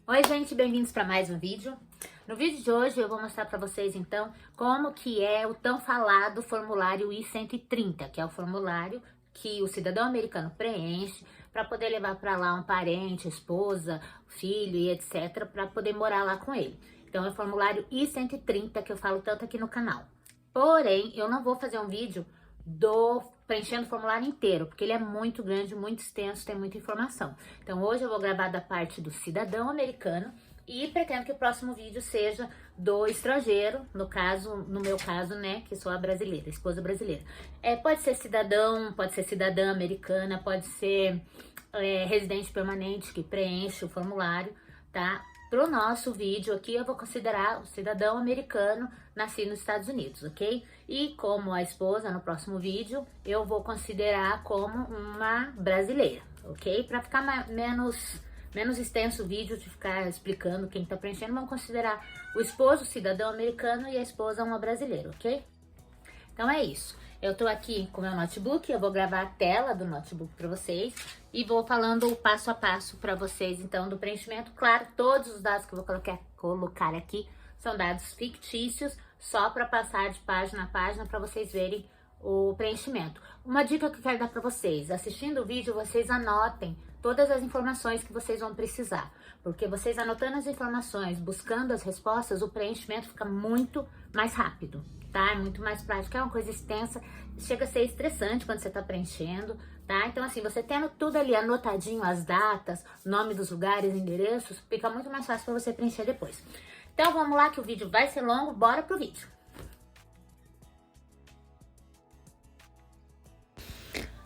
Oi gente, bem-vindos para mais um vídeo. No vídeo de hoje eu vou mostrar para vocês então como que é o tão falado formulário I-130, que é o formulário que o cidadão americano preenche para poder levar para lá um parente, esposa, filho e etc, para poder morar lá com ele. Então é o formulário I-130 que eu falo tanto aqui no canal. Porém, eu não vou fazer um vídeo preenchendo o formulário inteiro, porque ele é muito grande, muito extenso, tem muita informação. Então, hoje eu vou gravar da parte do cidadão americano e pretendo que o próximo vídeo seja do estrangeiro, no meu caso, né, que sou a brasileira, a esposa brasileira. Pode ser cidadão, pode ser cidadã americana, pode ser residente permanente que preenche o formulário, tá? Pro nosso vídeo aqui, eu vou considerar o cidadão americano nascido nos Estados Unidos, ok? E como a esposa, no próximo vídeo, eu vou considerar como uma brasileira, ok? Para ficar menos extenso o vídeo de ficar explicando quem tá preenchendo, vamos considerar o esposo cidadão americano e a esposa uma brasileira, ok? Então é isso. Eu tô aqui com o meu notebook, eu vou gravar a tela do notebook para vocês e vou falando o passo a passo para vocês, então, do preenchimento. Claro, todos os dados que eu vou colocar aqui são dados fictícios, só para passar de página a página para vocês verem o preenchimento. Uma dica que eu quero dar para vocês, assistindo o vídeo, vocês anotem todas as informações que vocês vão precisar, porque vocês anotando as informações, buscando as respostas, o preenchimento fica muito mais rápido, tá? É muito mais prático, é uma coisa extensa, chega a ser estressante quando você tá preenchendo, tá? Então, assim, você tendo tudo ali anotadinho, as datas, nome dos lugares, endereços, fica muito mais fácil para você preencher depois. Então, vamos lá que o vídeo vai ser longo, bora pro vídeo.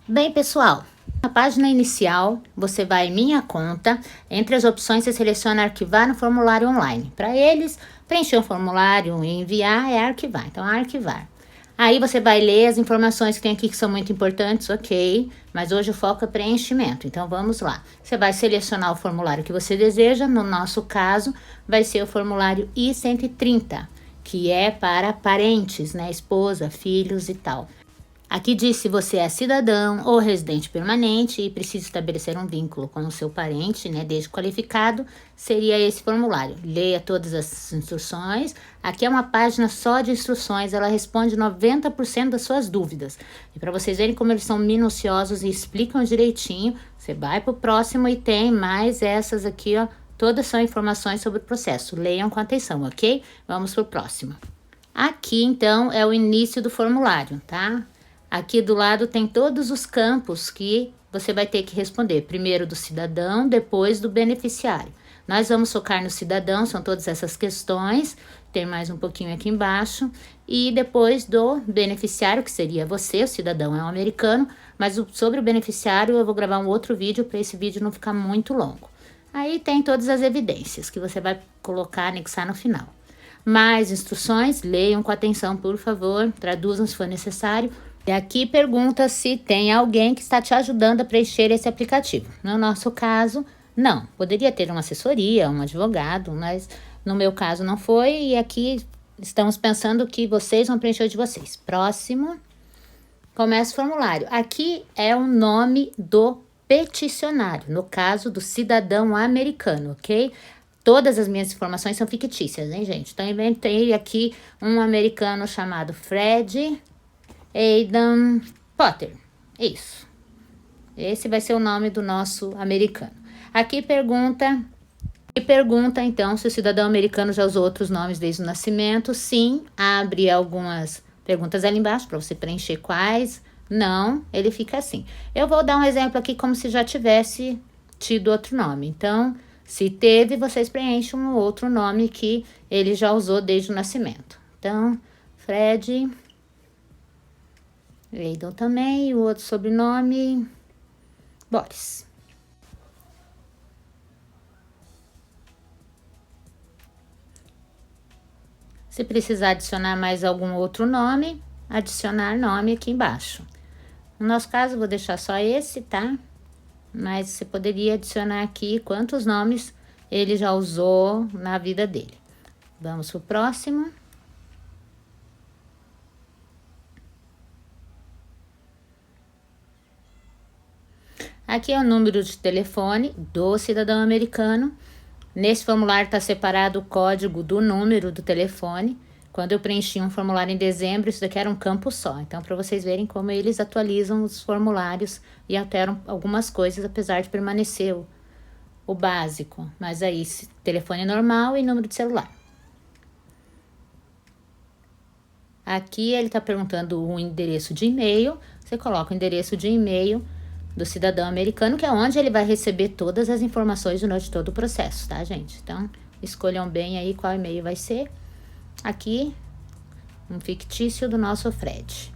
Bem, pessoal, na página inicial, você vai em Minha Conta, entre as opções você seleciona Arquivar no formulário online. Para eles, preencher o formulário e enviar é arquivar, então arquivar. Aí você vai ler as informações que tem aqui que são muito importantes, ok, mas hoje o foco é preenchimento, então vamos lá. Você vai selecionar o formulário que você deseja, no nosso caso, vai ser o formulário I-130, que é para parentes, né, esposa, filhos e tal. Aqui diz se você é cidadão ou residente permanente e precisa estabelecer um vínculo com o seu parente, né, desde qualificado, seria esse formulário. Leia todas as instruções. Aqui é uma página só de instruções, ela responde 90% das suas dúvidas. E para vocês verem como eles são minuciosos e explicam direitinho, você vai para o próximo e tem mais essas aqui, ó. Todas são informações sobre o processo. Leiam com atenção, ok? Vamos para o próximo. Aqui, então, é o início do formulário, tá? Aqui do lado tem todos os campos que você vai ter que responder. Primeiro do cidadão, depois do beneficiário. Nós vamos focar no cidadão, são todas essas questões. Tem mais um pouquinho aqui embaixo. E depois do beneficiário, que seria você, o cidadão é um americano. Mas sobre o beneficiário eu vou gravar um outro vídeo para esse vídeo não ficar muito longo. Aí tem todas as evidências que você vai colocar, anexar no final. Mais instruções, leiam com atenção, por favor. Traduzam se for necessário. E aqui pergunta se tem alguém que está te ajudando a preencher esse aplicativo. No nosso caso, não. Poderia ter uma assessoria, um advogado, mas no meu caso não foi. E aqui estamos pensando que vocês vão preencher o de vocês. Próximo. Começa o formulário. Aqui é o nome do peticionário, no caso do cidadão americano, ok? Todas as minhas informações são fictícias, hein, gente? Então, inventei aqui um americano chamado Fred Aidan Potter. Isso. Esse vai ser o nome do nosso americano. Aqui pergunta então se o cidadão americano já usou outros nomes desde o nascimento. Sim, abre algumas perguntas ali embaixo para você preencher quais. Não, ele fica assim. Eu vou dar um exemplo aqui como se já tivesse tido outro nome. Então, se teve, vocês preenchem um outro nome que ele já usou desde o nascimento. Então, Fred Aidan também, o outro sobrenome, Boris. Se precisar adicionar mais algum outro nome, adicionar nome aqui embaixo. No nosso caso, vou deixar só esse, tá? Mas você poderia adicionar aqui quantos nomes ele já usou na vida dele. Vamos pro próximo. Aqui é o número de telefone do cidadão americano. Nesse formulário está separado o código do número do telefone. Quando eu preenchi um formulário em dezembro, isso daqui era um campo só. Então, para vocês verem como eles atualizam os formulários e alteram algumas coisas, apesar de permanecer o básico. Mas aí, telefone normal e número de celular. Aqui ele está perguntando o endereço de e-mail. Você coloca o endereço de e-mail do cidadão americano, que é onde ele vai receber todas as informações durante todo o processo, tá, gente? Então, escolham bem aí qual e-mail vai ser. Aqui, um fictício do nosso Fred.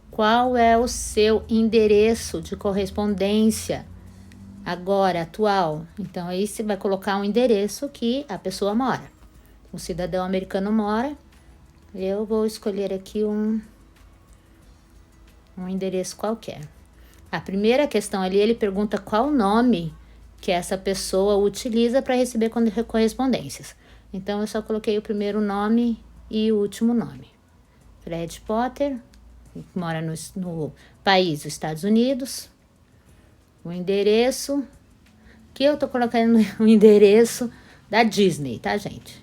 Qual é o seu endereço de correspondência agora, atual? Então, aí você vai colocar um endereço que a pessoa mora. O cidadão americano mora. Eu vou escolher aqui um endereço qualquer. A primeira questão ali, ele pergunta qual nome que essa pessoa utiliza para receber correspondências. Então, eu só coloquei o primeiro nome e o último nome. Fred Potter, mora no país dos Estados Unidos. O endereço, que eu tô colocando o endereço da Disney, tá, gente?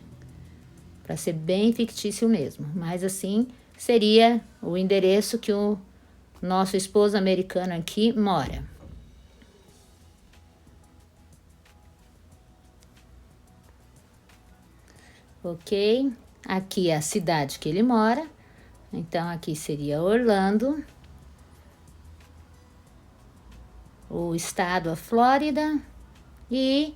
Para ser bem fictício mesmo. Mas assim, seria o endereço que o nosso esposo americano aqui mora. Ok? Aqui é a cidade que ele mora. Então, aqui seria Orlando. O estado, a Flórida. E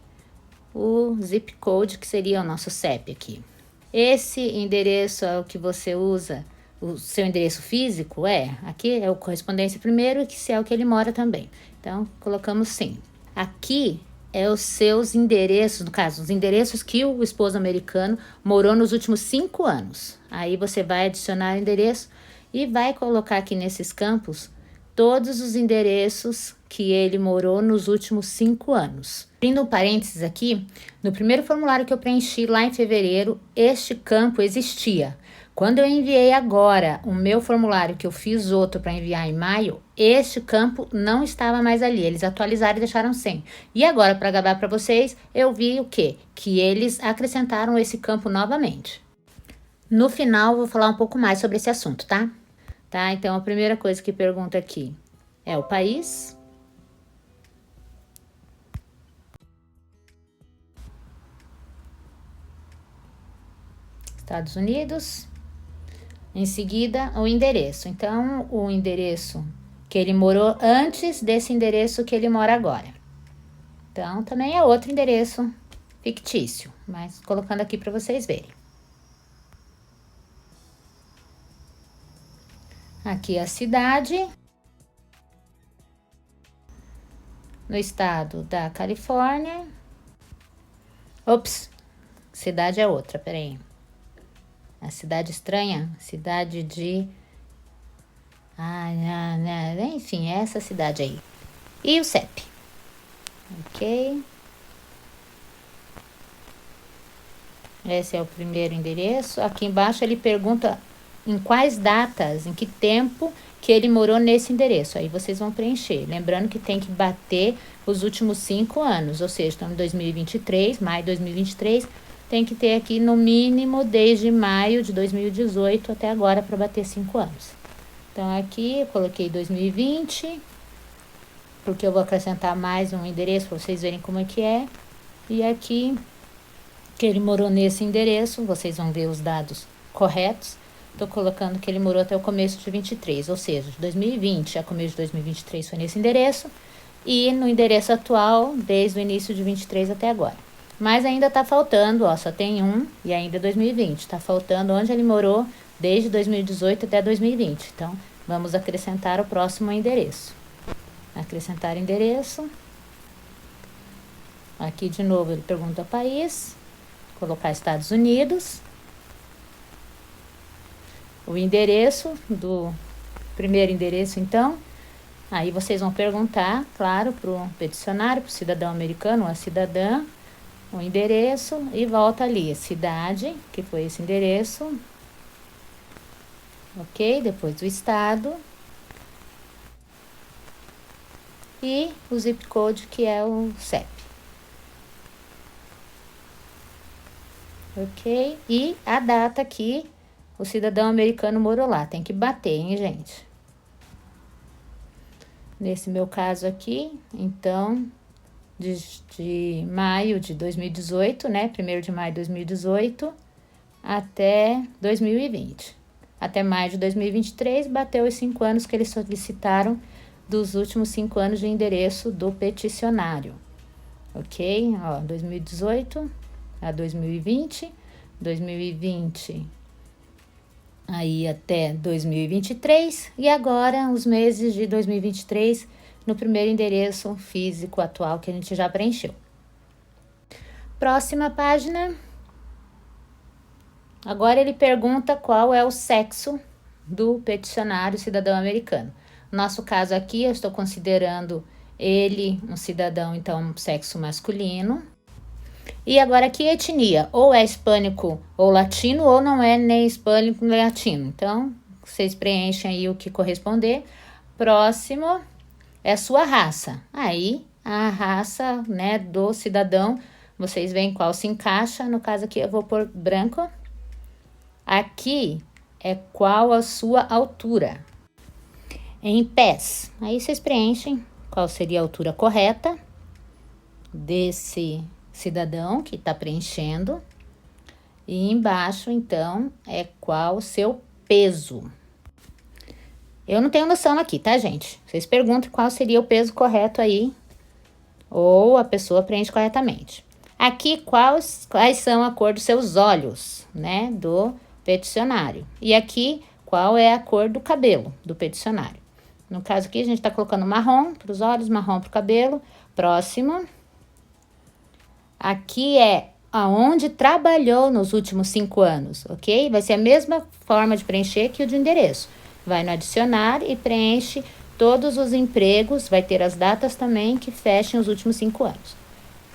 o zip code, que seria o nosso CEP aqui. Esse endereço é o que você usa, o seu endereço físico? Aqui é o correspondência primeiro, que é o que ele mora também. Então, colocamos sim. Aqui é os seus endereços, no caso, os endereços que o esposo americano morou nos últimos 5 anos. Aí você vai adicionar endereço e vai colocar aqui nesses campos todos os endereços que ele morou nos últimos 5 anos. Abrindo um parênteses aqui, no primeiro formulário que eu preenchi lá em fevereiro, este campo existia. Quando eu enviei agora o meu formulário, que eu fiz outro para enviar em maio, este campo não estava mais ali. Eles atualizaram e deixaram sem. E agora, para gravar para vocês, eu vi o quê? Que eles acrescentaram esse campo novamente. No final, vou falar um pouco mais sobre esse assunto, tá? Tá? Então, a primeira coisa que pergunta aqui é o país. Estados Unidos. Em seguida, o endereço. Então, o endereço que ele morou antes desse endereço que ele mora agora. Então, também é outro endereço fictício, mas colocando aqui para vocês verem. Aqui a cidade. No estado da Califórnia. Ops, cidade é outra, peraí. A cidade estranha, cidade de... enfim, é essa cidade aí. E o CEP. Ok. Esse é o primeiro endereço. Aqui embaixo ele pergunta em quais datas, em que tempo que ele morou nesse endereço. Aí vocês vão preencher. Lembrando que tem que bater os últimos 5 anos, ou seja, estamos em 2023, maio de 2023, tem que ter aqui no mínimo desde maio de 2018 até agora para bater 5 anos. Então aqui eu coloquei 2020, porque eu vou acrescentar mais um endereço para vocês verem como é que é. E aqui, que ele morou nesse endereço, vocês vão ver os dados corretos. Estou colocando que ele morou até o começo de 23, ou seja, de 2020 a começo de 2023 foi nesse endereço. E no endereço atual, desde o início de 23 até agora. Mas ainda tá faltando, ó, só tem um e ainda 2020. Tá faltando onde ele morou desde 2018 até 2020. Então, vamos acrescentar o próximo endereço. Acrescentar endereço. Aqui de novo ele pergunta país. Colocar Estados Unidos. O endereço do primeiro endereço, então. Aí vocês vão perguntar, claro, pro peticionário, pro cidadão americano ou a cidadã, o endereço e volta ali, cidade, que foi esse endereço, ok? Depois o estado e o zip code, que é o CEP. ok? E a data que o cidadão americano morou lá. Tem que bater, hein, gente? Nesse meu caso aqui, então, de maio de 2018, né? 1º de maio de 2018 até 2020. Até maio de 2023, bateu os 5 anos que eles solicitaram dos últimos 5 anos de endereço do peticionário. Ok? Ó, 2018 a 2020, 2020 aí até 2023 e agora os meses de 2023 no primeiro endereço físico atual que a gente já preencheu. Próxima página. Agora ele pergunta qual é o sexo do peticionário cidadão americano. No nosso caso aqui, eu estou considerando ele um cidadão, então, sexo masculino. E agora aqui etnia, ou é hispânico ou latino, ou não é nem hispânico nem latino. Então, vocês preenchem aí o que corresponder. Próximo é sua raça. Aí, a raça, né, do cidadão, vocês veem qual se encaixa. No caso aqui, eu vou pôr branco. Aqui é qual a sua altura. Em pés. Aí vocês preenchem qual seria a altura correta desse cidadão que está preenchendo. E embaixo, então, é qual o seu peso. Eu não tenho noção aqui, tá, gente? Vocês perguntam qual seria o peso correto aí, ou a pessoa preenche corretamente. Aqui, quais são a cor dos seus olhos, né, do peticionário. E aqui, qual é a cor do cabelo do peticionário. No caso aqui, a gente está colocando marrom para os olhos, marrom para o cabelo. Próximo. Aqui é aonde trabalhou nos últimos 5 anos, ok? Vai ser a mesma forma de preencher que o de endereço. Vai no adicionar e preenche todos os empregos, vai ter as datas também que fechem os últimos 5 anos.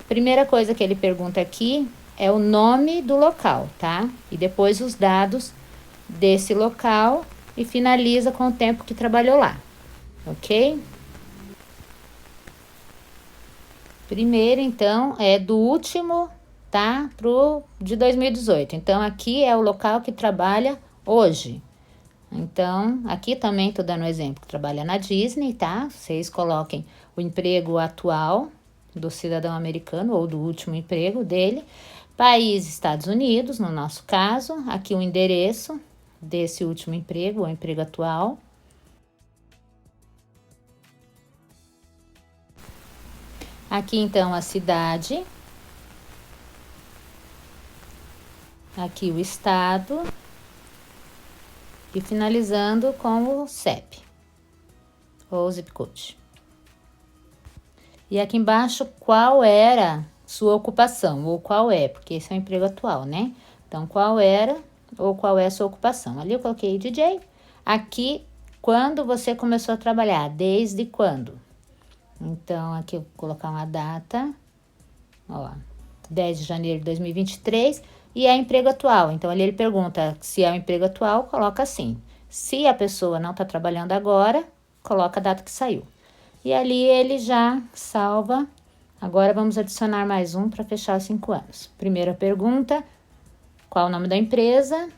Primeira coisa que ele pergunta aqui é o nome do local, tá? E depois os dados desse local e finaliza com o tempo que trabalhou lá, ok? Primeiro, então, é do último, tá? De 2018. Então, aqui é o local que trabalha hoje. Então, aqui também tô dando um exemplo. Trabalha na Disney, tá? Vocês coloquem o emprego atual do cidadão americano ou do último emprego dele. País, Estados Unidos, no nosso caso. Aqui o endereço desse último emprego, ou emprego atual. Aqui, então, a cidade. Aqui o estado. E finalizando com o CEP, ou zip code. E aqui embaixo, qual era sua ocupação, ou qual é, porque esse é o emprego atual, né? Então, qual era, ou qual é a sua ocupação. Ali eu coloquei DJ. Aqui, quando você começou a trabalhar, desde quando? Então, aqui eu vou colocar uma data, ó, 10 de janeiro de 2023, e é emprego atual. Então, ali ele pergunta se é o emprego atual, coloca assim. Se a pessoa não está trabalhando agora, coloca a data que saiu. E ali ele já salva. Agora, vamos adicionar mais um para fechar os 5 anos. Primeira pergunta, qual o nome da empresa?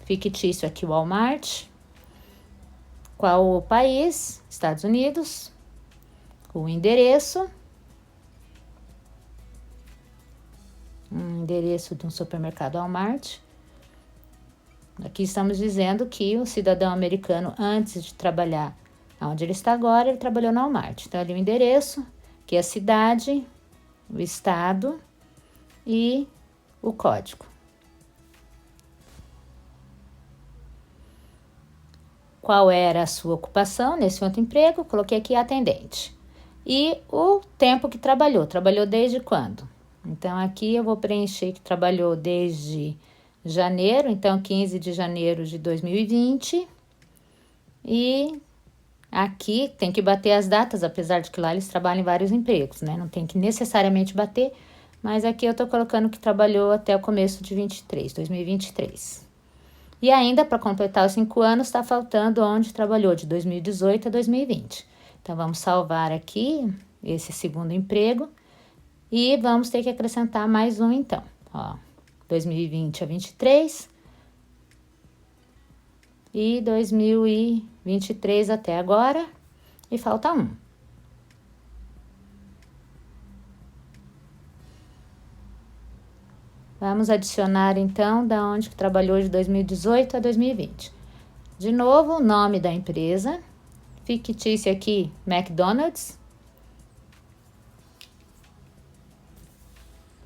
Fictício aqui, Walmart. Qual o país? Estados Unidos. O endereço. Endereço de um supermercado Walmart. Aqui estamos dizendo que o cidadão americano, antes de trabalhar onde ele está agora, ele trabalhou na Walmart. Então, ali o endereço, que é a cidade, o estado e o código. Qual era a sua ocupação nesse outro emprego? Coloquei aqui atendente. E o tempo que trabalhou. Trabalhou desde quando? Então, aqui eu vou preencher que trabalhou desde janeiro, então 15 de janeiro de 2020. E aqui tem que bater as datas, apesar de que lá eles trabalham em vários empregos, né? Não tem que necessariamente bater, mas aqui eu tô colocando que trabalhou até o começo de 2023. E ainda, para completar os 5 anos, está faltando onde trabalhou, de 2018 a 2020. Então, vamos salvar aqui esse segundo emprego. E vamos ter que acrescentar mais um, então. Ó, 2020 a 23 e 2023 até agora, e falta um. Vamos adicionar, então, da onde que trabalhou de 2018 a 2020. De novo, o nome da empresa, fictício aqui, McDonald's.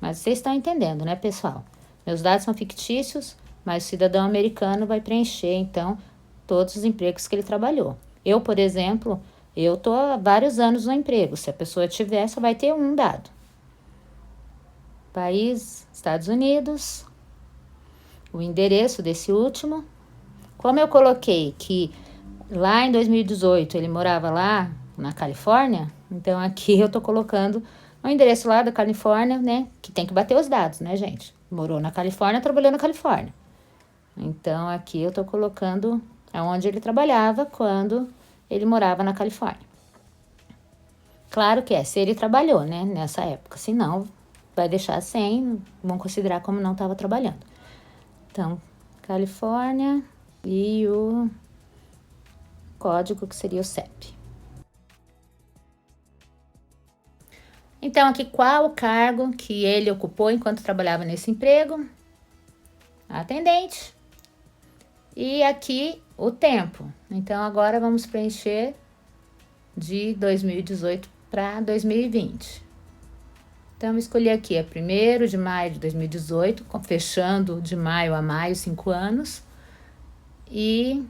Mas vocês estão entendendo, né, pessoal? Meus dados são fictícios, mas o cidadão americano vai preencher, então, todos os empregos que ele trabalhou. Eu, por exemplo, eu estou há vários anos no emprego. Se a pessoa tiver, só vai ter um dado. País, Estados Unidos. O endereço desse último. Como eu coloquei que lá em 2018 ele morava lá na Califórnia, então aqui eu tô colocando o endereço lá da Califórnia, né? Que tem que bater os dados, né, gente? Morou na Califórnia, trabalhou na Califórnia. Então aqui eu tô colocando aonde ele trabalhava quando ele morava na Califórnia. Claro que se ele trabalhou, né, nessa época. Se não, vai deixar sem, vão considerar como não estava trabalhando. Então, Califórnia e o código que seria o CEP. Então, aqui qual o cargo que ele ocupou enquanto trabalhava nesse emprego? Atendente. E aqui o tempo. Então, agora vamos preencher de 2018 para 2020. Então, eu escolhi aqui, é 1º de maio de 2018, fechando de maio a maio, 5 anos. E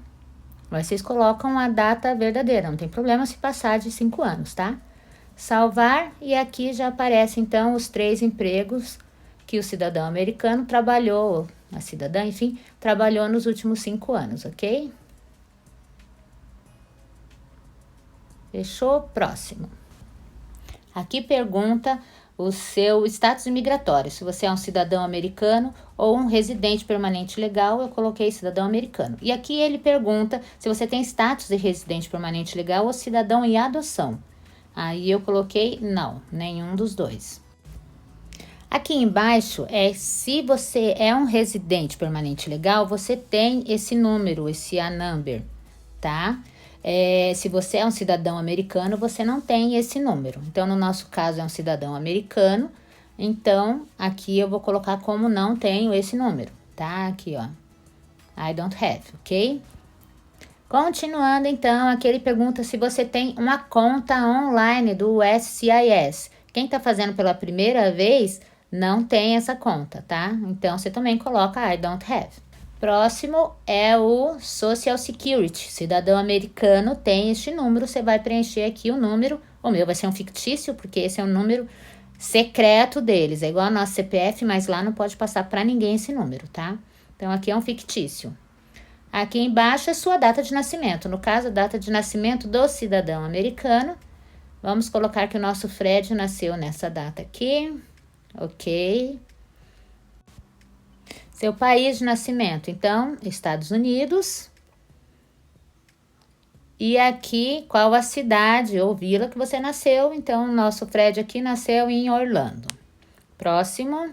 vocês colocam a data verdadeira, não tem problema se passar de 5 anos, tá? Salvar, e aqui já aparece, então, os 3 empregos que o cidadão americano trabalhou, a cidadã, enfim, trabalhou nos últimos 5 anos, ok? Fechou? Próximo. Aqui pergunta o seu status imigratório, se você é um cidadão americano ou um residente permanente legal. Eu coloquei cidadão americano. E aqui ele pergunta se você tem status de residente permanente legal ou cidadão em adoção. Aí eu coloquei não, nenhum dos dois. Aqui embaixo se você é um residente permanente legal, você tem esse número, esse A-number, tá? Se você é um cidadão americano, você não tem esse número. Então, no nosso caso, é um cidadão americano. Então, aqui eu vou colocar como não tenho esse número, tá? Aqui, ó. I don't have, ok? Continuando, então, aqui ele pergunta se você tem uma conta online do SCIS. Quem tá fazendo pela primeira vez não tem essa conta, tá? Então, você também coloca I don't have. Próximo é o Social Security. Cidadão americano tem este número, você vai preencher aqui o número. O meu vai ser um fictício, porque esse é um número secreto deles. É igual ao nosso CPF, mas lá não pode passar para ninguém esse número, tá? Então, aqui é um fictício. Aqui embaixo é sua data de nascimento. No caso, a data de nascimento do cidadão americano. Vamos colocar que o nosso Fred nasceu nessa data aqui. Ok. Seu país de nascimento, então, Estados Unidos. E aqui, qual a cidade ou vila que você nasceu. Então, o nosso Fred aqui nasceu em Orlando. Próximo.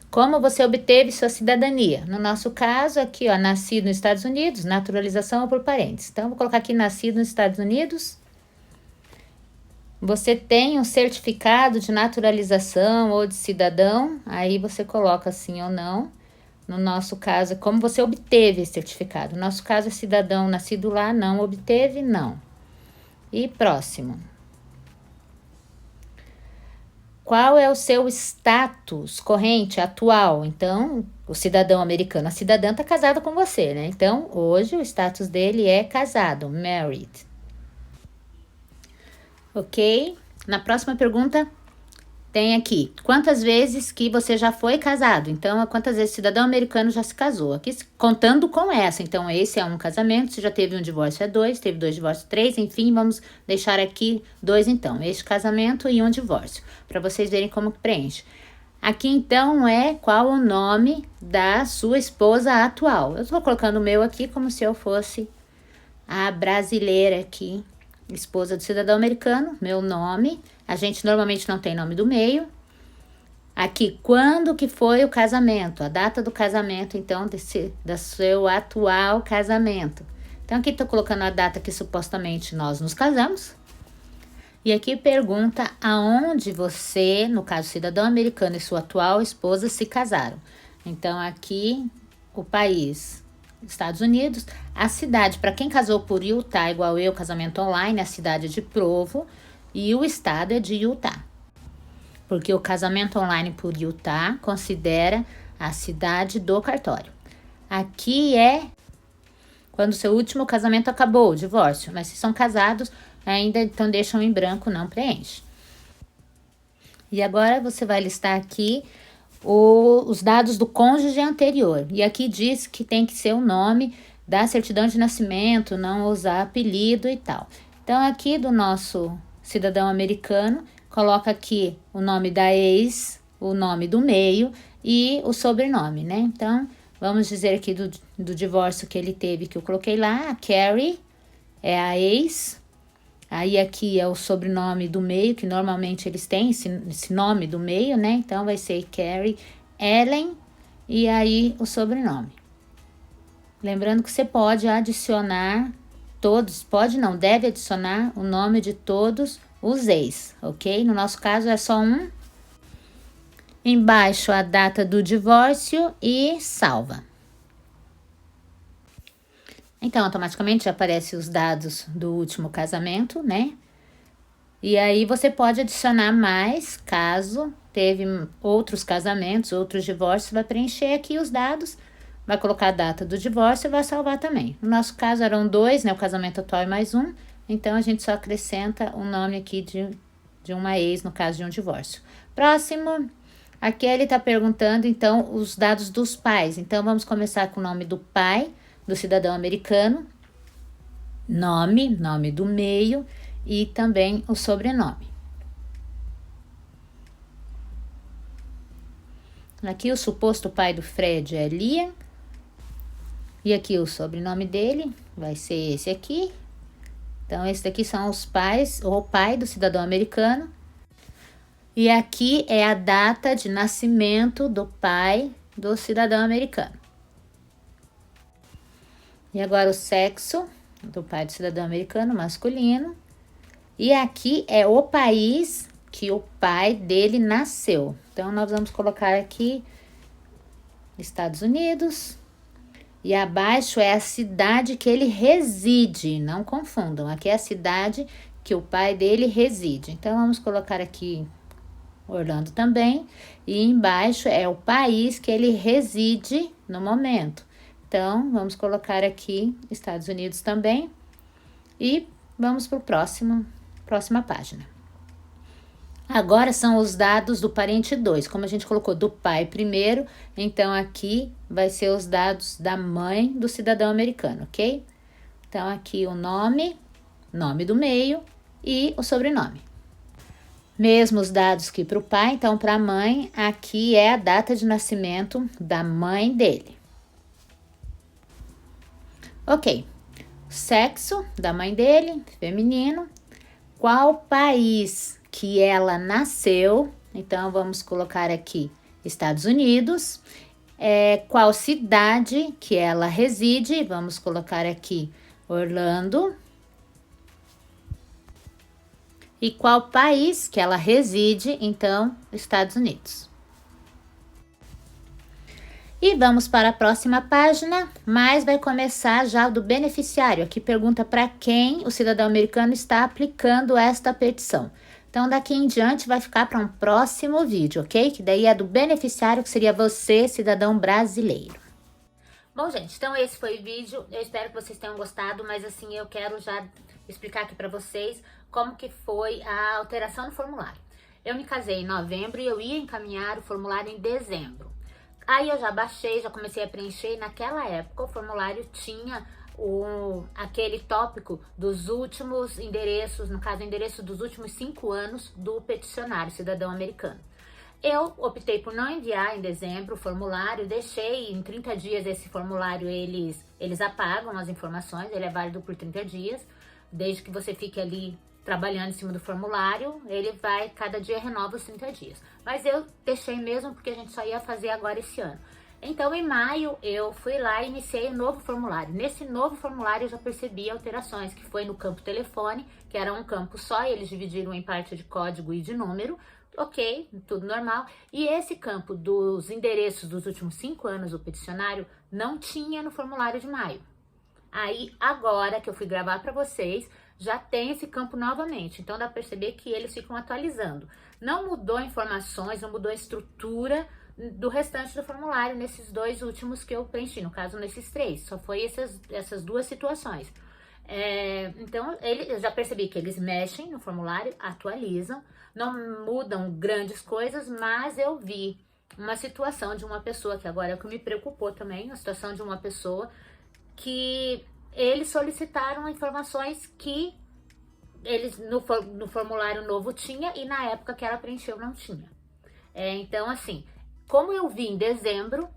Como você obteve sua cidadania? No nosso caso, aqui, ó, nascido nos Estados Unidos, naturalização ou por parentes. Então, vou colocar aqui nascido nos Estados Unidos. Você tem um certificado de naturalização ou de cidadão, aí você coloca sim ou não. No nosso caso, como você obteve esse certificado? No nosso caso, é cidadão nascido lá, não obteve, não. E próximo. Qual é o seu status corrente atual? Então, o cidadão americano, a cidadã está casada com você, né? Então, hoje o status dele é casado, married. Ok? Na próxima pergunta, tem aqui, quantas vezes que você já foi casado? Então, quantas vezes o cidadão americano já se casou? Aqui, contando com essa. Então, esse é um casamento, se já teve um divórcio é 2, teve 2 divórcios 3, enfim, vamos deixar aqui 2 então. Este casamento e um divórcio, para vocês verem como que preenche. Aqui, então, qual o nome da sua esposa atual. Eu estou colocando o meu aqui como se eu fosse a brasileira aqui, esposa do cidadão americano, meu nome. A gente normalmente não tem nome do meio. Aqui, quando que foi o casamento? A data do casamento, então, do seu atual casamento. Então, aqui tô colocando a data que supostamente nós nos casamos. E aqui pergunta aonde você, no caso cidadão americano e sua atual esposa, se casaram. Então, aqui, o país, Estados Unidos. A cidade, para quem casou por Utah, igual eu, casamento online, a cidade é de Provo. E o estado é de Utah. Porque o casamento online por Utah considera a cidade do cartório. Aqui é quando seu último casamento acabou, o divórcio. Mas se são casados, ainda então deixam em branco, não preenche. E agora você vai listar aqui os dados do cônjuge anterior. E aqui diz que tem que ser o nome da certidão de nascimento, não usar apelido e tal. Então, aqui do nosso cidadão americano, coloca aqui o nome da ex, o nome do meio e o sobrenome, né? Então, vamos dizer aqui do divórcio que ele teve, que eu coloquei lá, a Carrie é a ex. Aí aqui é o sobrenome do meio, que normalmente eles têm esse nome do meio, né? Então, vai ser Carrie Ellen e aí o sobrenome. Lembrando que você pode adicionar todos, pode não, deve adicionar o nome de todos os ex, ok? No nosso caso é só um. Embaixo a data do divórcio e salva. Então, automaticamente aparecem os dados do último casamento, né? E aí você pode adicionar mais, caso teve outros casamentos, outros divórcios, vai preencher aqui os dados, vai colocar a data do divórcio e vai salvar também. No nosso caso eram 2, né? O casamento atual e mais um. Então, a gente só acrescenta o nome aqui de uma ex, no caso de um divórcio. Próximo, aqui ele está perguntando, então, os dados dos pais. Então, vamos começar com o nome do pai, do cidadão americano. Nome do meio e também o sobrenome. Aqui o suposto pai do Fred é Liam. E aqui o sobrenome dele vai ser esse aqui. Então, esses daqui são os pais, ou o pai do cidadão americano. E aqui é a data de nascimento do pai do cidadão americano. E agora o sexo do pai do cidadão americano, masculino. E aqui é o país que o pai dele nasceu. Então, nós vamos colocar aqui Estados Unidos. E abaixo é a cidade que ele reside, não confundam. Aqui é a cidade que o pai dele reside. Então, vamos colocar aqui Orlando também. E embaixo é o país que ele reside no momento. Então, vamos colocar aqui Estados Unidos também. E vamos para o próxima página. Agora são os dados do parente 2. Como a gente colocou do pai primeiro, então aqui vai ser os dados da mãe do cidadão americano, ok? Então aqui o nome do meio e o sobrenome. Mesmos dados que para o pai, então para a mãe, aqui é a data de nascimento da mãe dele. Ok, sexo da mãe dele, feminino. Qual país que ela nasceu? Então, vamos colocar aqui Estados Unidos. Qual cidade que ela reside? Vamos colocar aqui Orlando. E qual país que ela reside? Então, Estados Unidos. E vamos para a próxima página, mas vai começar já do beneficiário. Aqui pergunta para quem o cidadão americano está aplicando esta petição. Então, daqui em diante vai ficar para um próximo vídeo, ok? Que daí é do beneficiário, que seria você, cidadão brasileiro. Bom, gente, então esse foi o vídeo. Eu espero que vocês tenham gostado, mas assim, eu quero já explicar aqui para vocês como que foi a alteração no formulário. Eu me casei em novembro e eu ia encaminhar o formulário em dezembro. Aí eu já baixei, já comecei a preencher e naquela época o formulário tinha aquele tópico dos últimos endereços, no caso o endereço dos últimos 5 anos do peticionário cidadão americano. Eu optei por não enviar em dezembro o formulário, deixei em 30 dias esse formulário, eles apagam as informações, ele é válido por 30 dias, desde que você fique ali trabalhando em cima do formulário, ele vai, cada dia renova os 30 dias. Mas eu deixei mesmo porque a gente só ia fazer agora esse ano. Então, em maio, eu fui lá e iniciei um novo formulário. Nesse novo formulário, eu já percebi alterações, que foi no campo telefone, que era um campo só, e eles dividiram em parte de código e de número. Ok, tudo normal. E esse campo dos endereços dos últimos 5 anos do peticionário não tinha no formulário de maio. Aí, agora que eu fui gravar para vocês, já tem esse campo novamente. Então, dá para perceber que eles ficam atualizando. Não mudou informações, não mudou a estrutura do restante do formulário nesses 2 últimos que eu preenchi. No caso, nesses 3. Só foi essas 2 situações. Então, eu já percebi que eles mexem no formulário, atualizam, não mudam grandes coisas, mas eu vi uma situação de uma pessoa, que agora é o que me preocupou também, a situação de uma pessoa que eles solicitaram informações que eles no formulário novo tinha e na época que ela preencheu não tinha. Então, assim, como eu vi em dezembro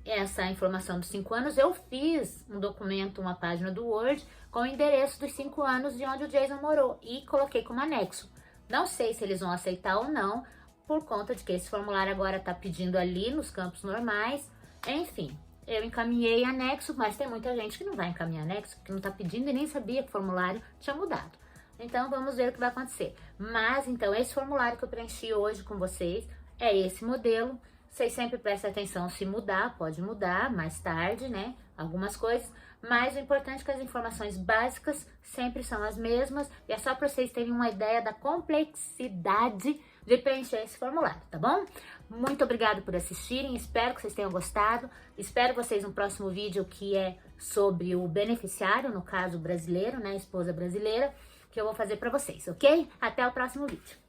essa informação dos 5 anos, eu fiz um documento, uma página do Word com o endereço dos 5 anos de onde o Jason morou e coloquei como anexo. Não sei se eles vão aceitar ou não, por conta de que esse formulário agora tá pedindo ali nos campos normais. Enfim, eu encaminhei anexo, mas tem muita gente que não vai encaminhar anexo, que não tá pedindo e nem sabia que o formulário tinha mudado. Então, vamos ver o que vai acontecer. Mas, então, esse formulário que eu preenchi hoje com vocês é esse modelo. Vocês sempre prestem atenção se mudar, pode mudar mais tarde, né? Algumas coisas. Mas o importante é que as informações básicas sempre são as mesmas. E é só para vocês terem uma ideia da complexidade de preencher esse formulário, tá bom? Muito obrigada por assistirem, espero que vocês tenham gostado. Espero vocês no próximo vídeo, que é sobre o beneficiário, no caso brasileiro, né? Esposa brasileira, que eu vou fazer para vocês, ok? Até o próximo vídeo.